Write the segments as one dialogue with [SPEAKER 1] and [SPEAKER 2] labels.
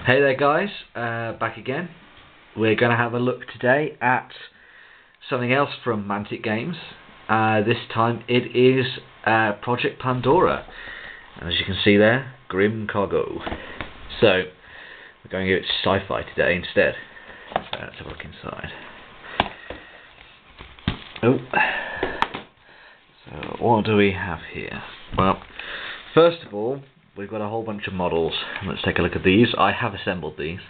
[SPEAKER 1] Hey there guys, back again. We're going to have a look today at something else from Mantic Games. This time it is Project Pandora. And as you can see there, Grim Cargo. So, we're going to give it Sci-Fi today instead. So let's have a look inside. Oh. So what do we have here? Well, first of all, we've got a whole bunch of models. Let's take a look at these. I have assembled these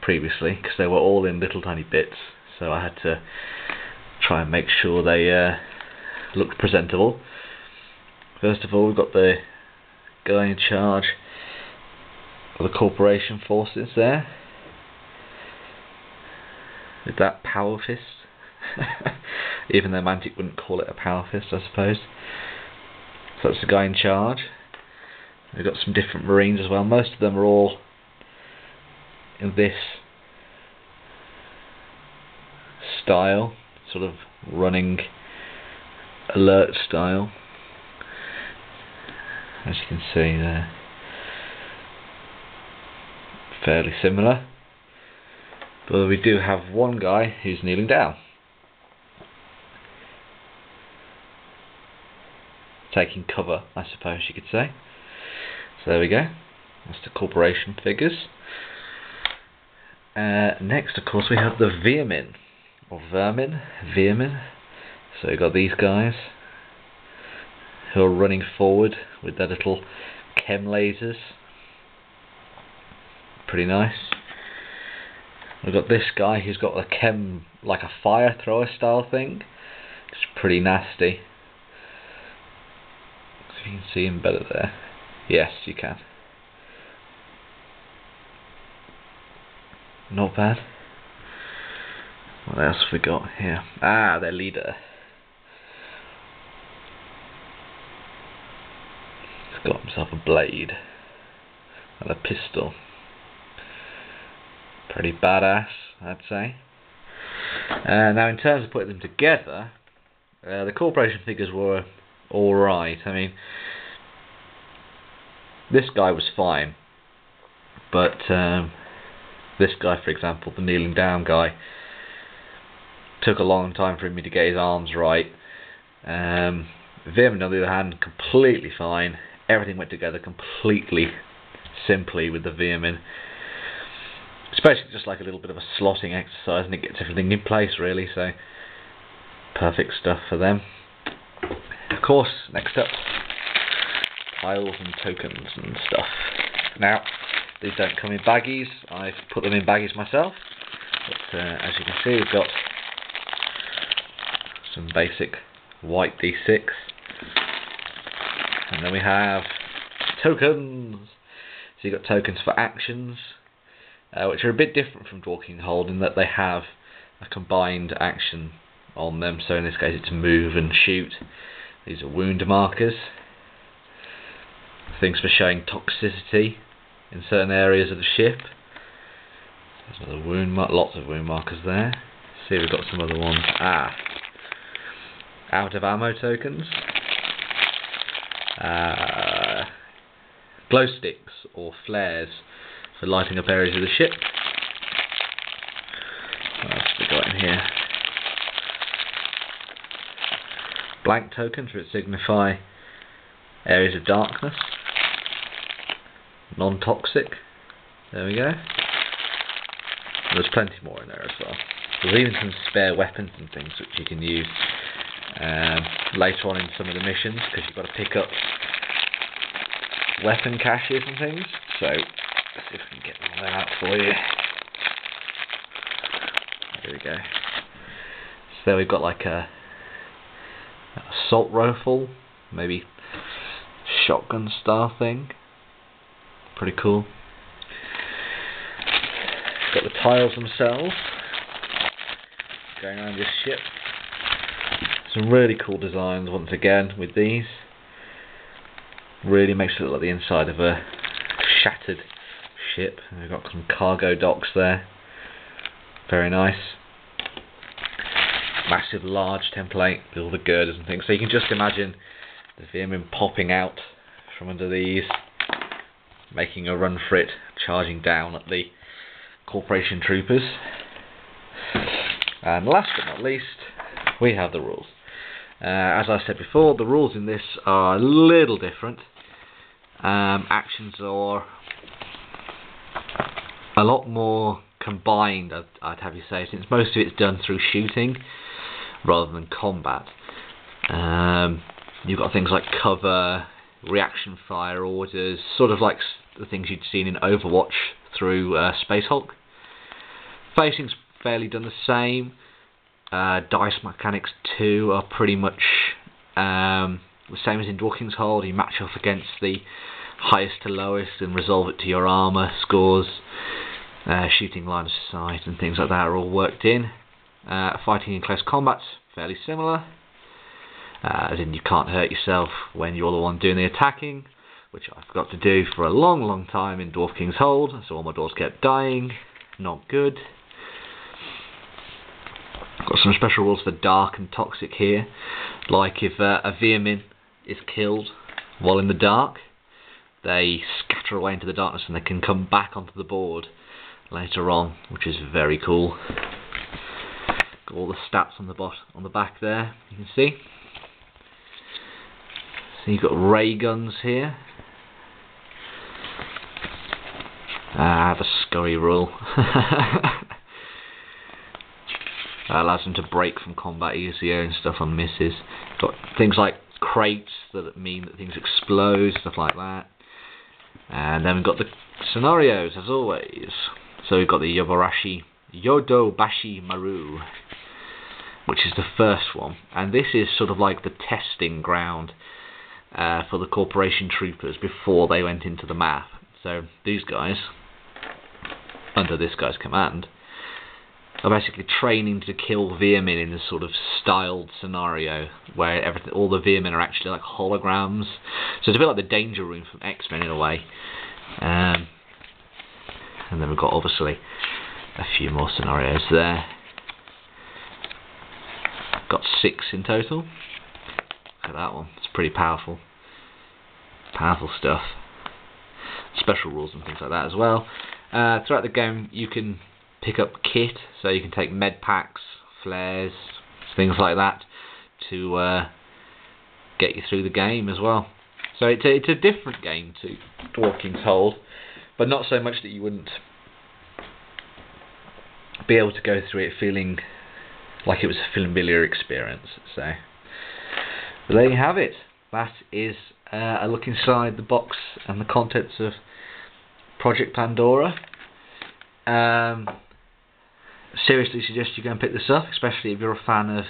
[SPEAKER 1] previously because they were all in little tiny bits, so I had to try and make sure they looked presentable. First of all, we've got the guy in charge of the corporation forces there with that power fist. Even though Mantic wouldn't call it a power fist, I suppose. So that's the guy in charge. We've got some different marines as well. Most of them are all in this style, sort of running alert style, as you can see there. Fairly similar, but we do have one guy who's kneeling down, taking cover, I suppose you could say. So there we go, that's the corporation figures. Next, of course, we have the Veer-Myn, or Veer-Myn. So we've got these guys who are running forward with their little chem lasers. Pretty nice. We've got this guy who's got a chem, like a fire thrower style thing. It's pretty nasty. If you can see him better there. Yes, you can. Not bad. What else have we got here? Ah, their leader. He's got himself a blade and a pistol. Pretty badass, I'd say. Now, in terms of putting them together, the corporation figures were alright. I mean, this guy was fine, but this guy, for example, the kneeling down guy, took a long time for me to get his arms right. Veer-Myn, on the other hand, completely fine. Everything went together completely simply with the Veer-Myn. It's basically just like a little bit of a slotting exercise, and it gets everything in place really, so perfect stuff for them. Of course, next up, tiles and tokens and stuff. Now, these don't come in baggies. I've put them in baggies myself. But as you can see, we've got some basic white D6. And then we have tokens. So you've got tokens for actions, which are a bit different from Walking Hold in that they have a combined action on them. So in this case it's move and shoot. These are wound markers. Things for showing toxicity in certain areas of the ship. There's another wound lots of wound markers there. See, we've got some other ones. Out of ammo tokens. Glow sticks or flares for lighting up areas of the ship. What else have we got in here? Blank tokens which signify areas of darkness. Non-toxic. There we go. There's plenty more in there as well. There's even some spare weapons and things which you can use later on in some of the missions, because you've got to pick up weapon caches and things. So let's see if we can get all that out for you. There we go. So there we've got like a assault rifle, maybe shotgun style thing. Pretty cool. Got the tiles themselves going around this ship. Some really cool designs once again with these. Really makes it look like the inside of a shattered ship. We've got some cargo docks there. Very nice. Massive large template with all the girders and things. So you can just imagine the Veer-Myn popping out from under these. making a run for it, charging down at the Corporation troopers. And last but not least, we have the rules. As I said before, the rules in this are a little different. Actions are a lot more combined, I'd have you say, since most of it's done through shooting rather than combat. You've got things like cover, reaction fire orders, sort of like the things you'd seen in Overwatch through Space Hulk. Facing's fairly done the same. Dice mechanics too are pretty much the same as in Dwarking's Hold. You match off against the highest to lowest and resolve it to your armour scores. Shooting line of sight and things like that are all worked in. Fighting in close combat's fairly similar, as in you can't hurt yourself when you're the one doing the attacking, which I forgot to do for a long time in Dwarf King's Hold, so all my doors kept dying. Not good. Got some special rules for dark and toxic here, like if a Veer-Myn is killed while in the dark, they scatter away into the darkness and they can come back onto the board later on, which is very cool. Got all the stats on the back there, you can see. So you've got ray guns here. The scurry rule. Allows them to break from combat easier and stuff on misses. Got things like crates that mean that things explode, stuff like that. And then we've got the scenarios, as always. So we've got the Yodobashi Maru, which is the first one. And this is sort of like the testing ground for the Corporation troopers before they went into the map. So these guys, under this guy's command, are basically training to kill Veer-Myn in this sort of styled scenario where all the Veer-Myn are actually like holograms. So it's a bit like the Danger Room from X-Men in a way. And then we've got obviously a few more scenarios there. Got 6 in total. Look at that one. It's pretty powerful. Powerful stuff. Special rules and things like that as well. Throughout the game you can pick up kit, so you can take med packs, flares, things like that to get you through the game as well. So it's a different game to Dwarf King's Hold, but not so much that you wouldn't be able to go through it feeling like it was a familiar experience. So there you have it. That is a look inside the box and the contents of Project Pandora. Seriously suggest you go and pick this up, especially if you're a fan of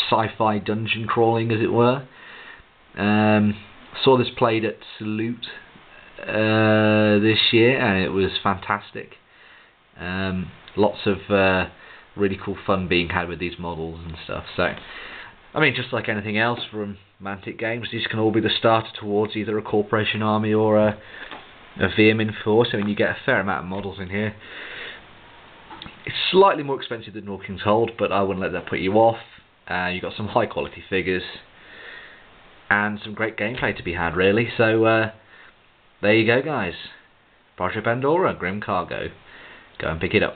[SPEAKER 1] sci-fi dungeon crawling, as it were. Saw this played at Salute this year, and it was fantastic. Lots of really cool fun being had with these models and stuff. So, I mean, just like anything else from Mantic Games, these can all be the starter towards either a Corporation army or a Veer-Myn force. I mean, you get a fair amount of models in here. It's slightly more expensive than Dwarf King's Hold, but I wouldn't let that put you off. You've got some high quality figures and some great gameplay to be had, really. So there you go, guys. Project Pandora, Grim Cargo. Go and pick it up.